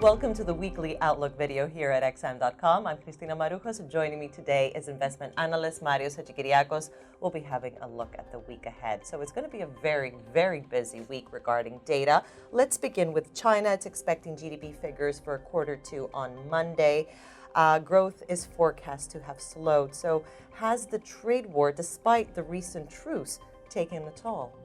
Welcome to the weekly Outlook video here at XM.com. I'm Cristina Marujos, and joining me today is investment analyst Marios Hadjikyriacos. We'll be having a look at the week ahead. So it's going to be a very, very busy week regarding data. Let's begin with China. It's expecting GDP figures for Q2 on Monday. Growth is forecast to have slowed. So has the trade war, despite the recent truce, taken a toll?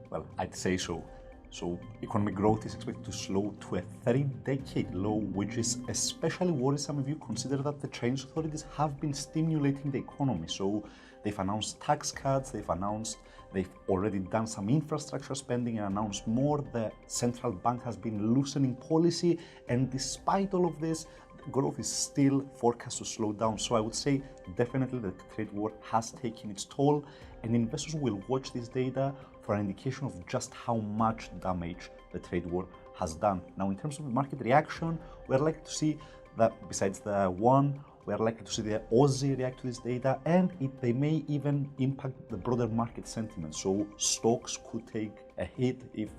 Well, I'd say so. So economic growth is expected to slow to a 30-decade low, which is especially worrisome if you consider that the Chinese authorities have been stimulating the economy. So they've announced tax cuts, they've already done some infrastructure spending and announced more. The central bank has been loosening policy, and despite all of this, growth is still forecast to slow down. So I would say definitely the trade war has taken its toll, and investors will watch this data for an indication of just how much damage the trade war has done. Now, in terms of the market reaction, we're likely to see that besides the yuan, we're likely to see the Aussie react to this data, and they may even impact the broader market sentiment. So stocks could take a hit if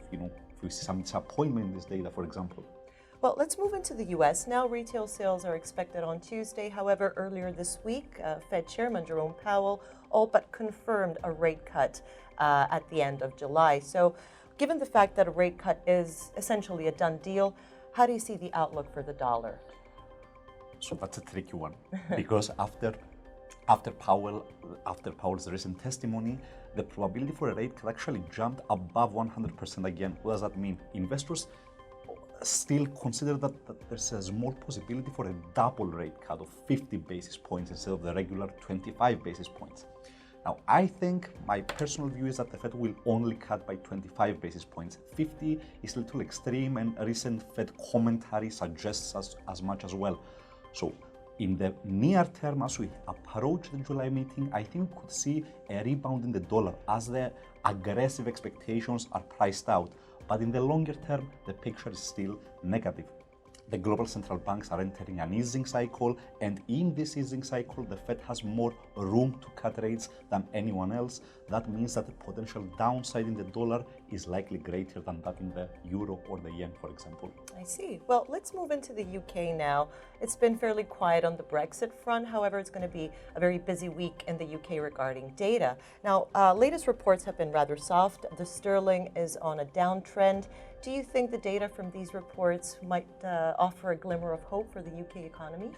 we see some disappointment in this data, for example. Well, let's move into the U.S. now. Retail sales are expected on Tuesday. However, earlier this week, Fed Chairman Jerome Powell all but confirmed a rate cut at the end of July. So given the fact that a rate cut is essentially a done deal, how do you see the outlook for the dollar? So that's a tricky one because after Powell's recent testimony, the probability for a rate cut actually jumped above 100% again. What does that mean? Investors still consider that there's a small possibility for a double rate cut of 50 basis points instead of the regular 25 basis points. Now, I think my personal view is that the Fed will only cut by 25 basis points. 50 is a little extreme, and recent Fed commentary suggests as much as well. So in the near term, as we approach the July meeting, I think we could see a rebound in the dollar as the aggressive expectations are priced out. But in the longer term, the picture is still negative. The global central banks are entering an easing cycle, and in this easing cycle, the Fed has more room to cut rates than anyone else. That means that the potential downside in the dollar is likely greater than that in the euro or the yen, for example. I see. Well, let's move into the UK now. It's been fairly quiet on the Brexit front. However, it's going to be a very busy week in the UK regarding data. Now, latest reports have been rather soft. The sterling is on a downtrend. Do you think the data from these reports might offer a glimmer of hope for the UK economy?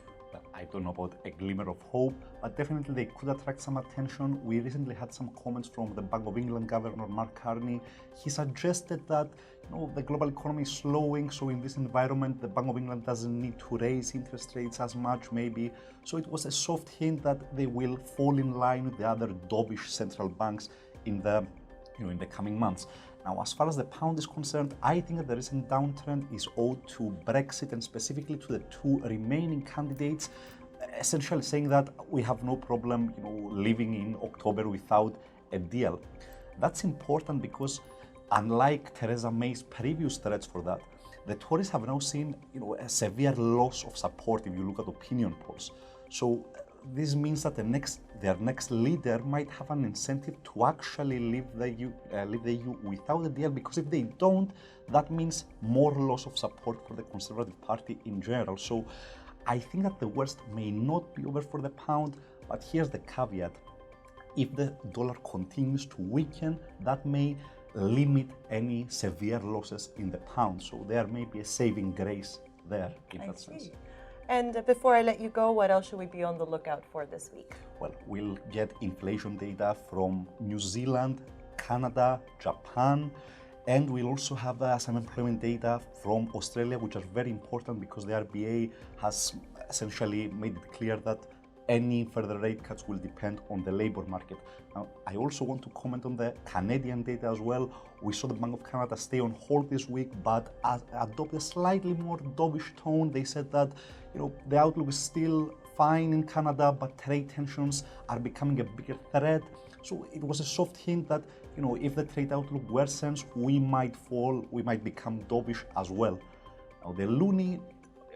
I don't know about a glimmer of hope, but definitely they could attract some attention. We recently had some comments from the Bank of England Governor Mark Carney. He suggested that the global economy is slowing, so in this environment, the Bank of England doesn't need to raise interest rates as much, maybe. So it was a soft hint that they will fall in line with the other dovish central banks in the coming months. Now, as far as the pound is concerned, I think that the recent downtrend is owed to Brexit and specifically to the two remaining candidates, essentially saying that we have no problem, living in October without a deal. That's important because, unlike Theresa May's previous threats for that, the Tories have now seen, a severe loss of support if you look at opinion polls. So this means that their next leader might have an incentive to actually leave the EU without a deal, because if they don't, that means more loss of support for the Conservative Party in general. So I think that the worst may not be over for the pound, but here's the caveat. If the dollar continues to weaken, that may limit any severe losses in the pound. So there may be a saving grace there in that sense. And before I let you go, what else should we be on the lookout for this week? Well, we'll get inflation data from New Zealand, Canada, Japan, and we'll also have some employment data from Australia, which are very important because the RBA has essentially made it clear that any further rate cuts will depend on the labour market. Now, I also want to comment on the Canadian data as well. We saw the Bank of Canada stay on hold this week, but adopt a slightly more dovish tone. They said that the outlook is still fine in Canada, but trade tensions are becoming a bigger threat. So it was a soft hint that if the trade outlook worsens, we might become dovish as well. Now, the LOONE,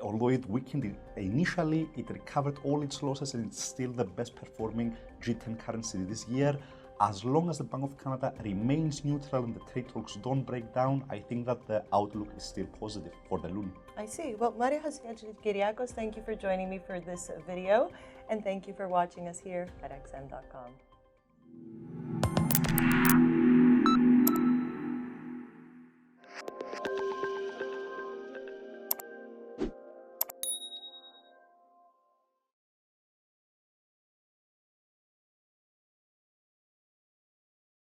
although it weakened initially, it recovered all its losses and it's still the best performing G10 currency this year. as long as the Bank of Canada remains neutral and the trade talks don't break down, I think that the outlook is still positive for the LOONE. I see. Well, Mario Hadjikyriacos, thank you for joining me for this video, and thank you for watching us here at XM.com.